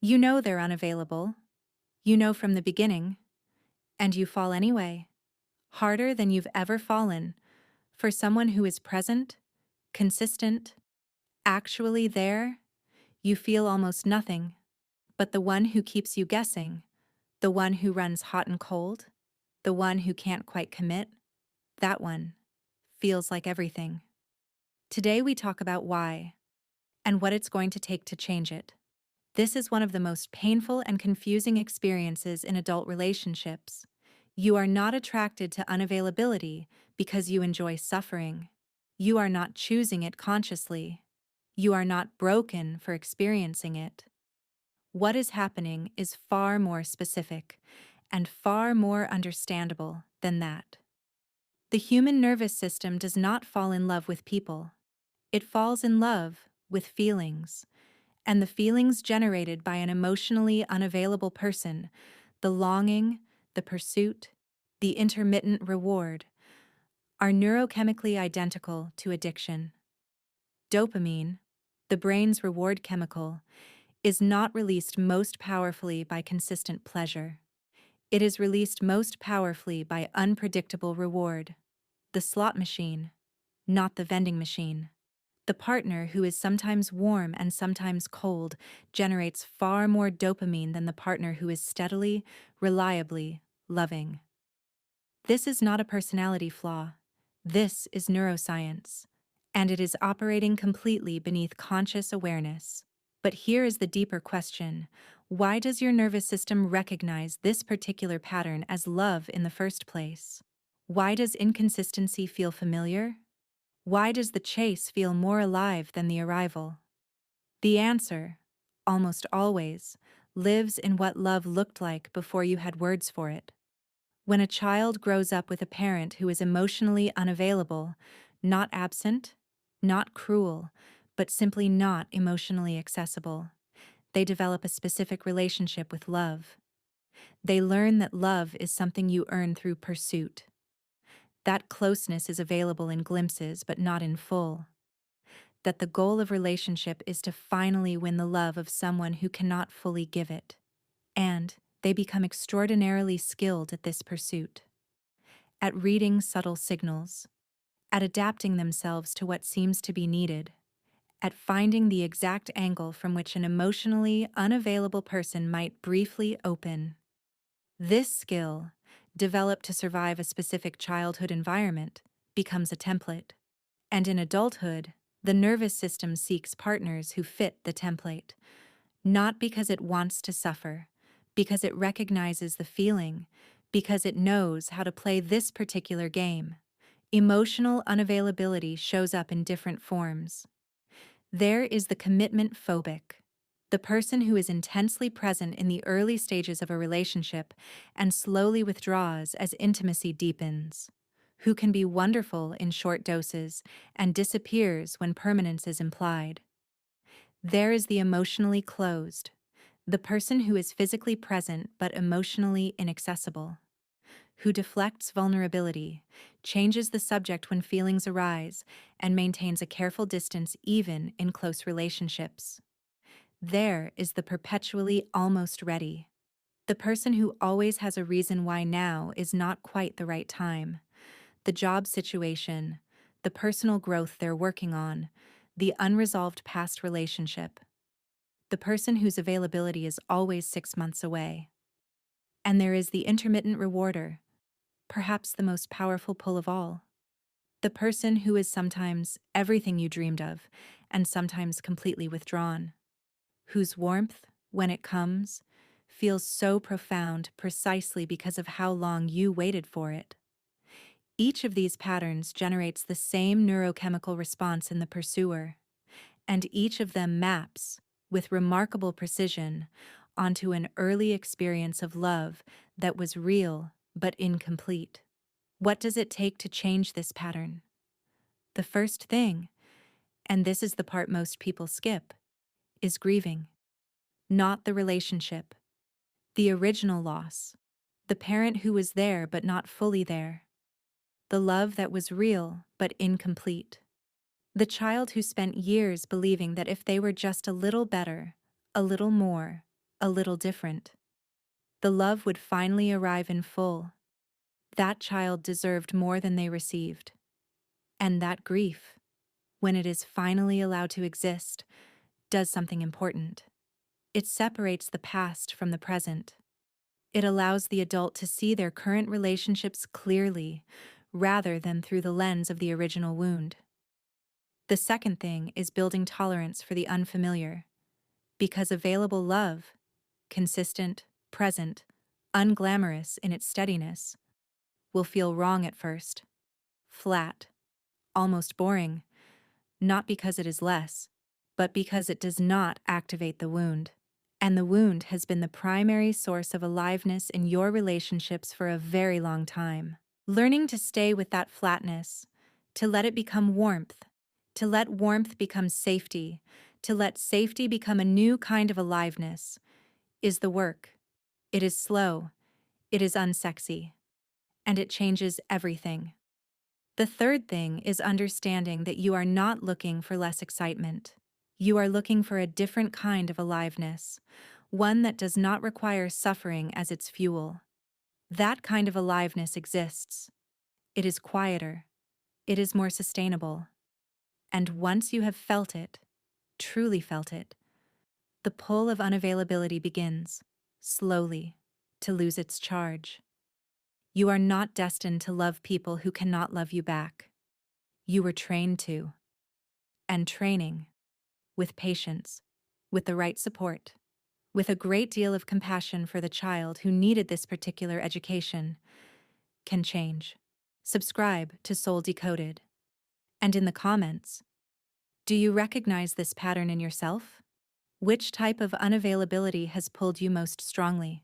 You know they're unavailable. You know from the beginning. And you fall anyway. Harder than you've ever fallen. For someone who is present, consistent, actually there, you feel almost nothing. But the one who keeps you guessing, the one who runs hot and cold, the one who can't quite commit, that one feels like everything. Today we talk about why and what it's going to take to change it. This is one of the most painful and confusing experiences in adult relationships. You are not attracted to unavailability because you enjoy suffering. You are not choosing it consciously. You are not broken for experiencing it. What is happening is far more specific and far more understandable than that. The human nervous system does not fall in love with people. It falls in love with feelings. And the feelings generated by an emotionally unavailable person, the longing, the pursuit, the intermittent reward, are neurochemically identical to addiction. Dopamine, the brain's reward chemical, is not released most powerfully by consistent pleasure. It is released most powerfully by unpredictable reward. The slot machine, not the vending machine. The partner who is sometimes warm and sometimes cold generates far more dopamine than the partner who is steadily, reliably loving. This is not a personality flaw. This is neuroscience, and it is operating completely beneath conscious awareness. But here is the deeper question. Why does your nervous system recognize this particular pattern as love in the first place? Why does inconsistency feel familiar? Why does the chase feel more alive than the arrival? The answer, almost always, lives in what love looked like before you had words for it. When a child grows up with a parent who is emotionally unavailable, not absent, not cruel, but simply not emotionally accessible, they develop a specific relationship with love. They learn that love is something you earn through pursuit. That closeness is available in glimpses but not in full. That the goal of relationship is to finally win the love of someone who cannot fully give it. And they become extraordinarily skilled at this pursuit. At reading subtle signals. At adapting themselves to what seems to be needed. At finding the exact angle from which an emotionally unavailable person might briefly open. This skill, developed to survive a specific childhood environment, becomes a template. And in adulthood, the nervous system seeks partners who fit the template, not because it wants to suffer, because it recognizes the feeling, because it knows how to play this particular game. Emotional unavailability shows up in different forms. There is the commitment phobic, the person who is intensely present in the early stages of a relationship and slowly withdraws as intimacy deepens, who can be wonderful in short doses and disappears when permanence is implied. There is the emotionally closed, the person who is physically present but emotionally inaccessible, who deflects vulnerability, changes the subject when feelings arise, and maintains a careful distance even in close relationships. There is the perpetually almost ready, the person who always has a reason why now is not quite the right time. The job situation, the personal growth they're working on, the unresolved past relationship. The person whose availability is always 6 months away. And there is the intermittent rewarder, perhaps the most powerful pull of all. The person who is sometimes everything you dreamed of and sometimes completely withdrawn. Whose warmth, when it comes, feels so profound precisely because of how long you waited for it. Each of these patterns generates the same neurochemical response in the pursuer, and each of them maps, with remarkable precision, onto an early experience of love that was real but incomplete. What does it take to change this pattern? The first thing, and this is the part most people skip, is grieving. Not the relationship, the original loss, the parent who was there but not fully there, the love that was real but incomplete, the child who spent years believing that if they were just a little better, a little more, a little different. The love would finally arrive in full. That child deserved more than they received. And that grief, when it is finally allowed to exist, does something important. It separates the past from the present. It allows the adult to see their current relationships clearly, rather than through the lens of the original wound. The second thing is building tolerance for the unfamiliar. Because available love, consistent, present, unglamorous in its steadiness, will feel wrong at first, flat, almost boring, not because it is less, but because it does not activate the wound. And the wound has been the primary source of aliveness in your relationships for a very long time. Learning to stay with that flatness, to let it become warmth, to let warmth become safety, to let safety become a new kind of aliveness, is the work. It is slow, it is unsexy, and it changes everything. The third thing is understanding that you are not looking for less excitement. You are looking for a different kind of aliveness, one that does not require suffering as its fuel. That kind of aliveness exists. It is quieter. It is more sustainable. And once you have felt it, truly felt it, the pull of unavailability begins, slowly, to lose its charge. You are not destined to love people who cannot love you back. You were trained to. And training, with patience, with the right support, with a great deal of compassion for the child who needed this particular education, can change. Subscribe to Soul Decoded. And in the comments, do you recognize this pattern in yourself? Which type of unavailability has pulled you most strongly?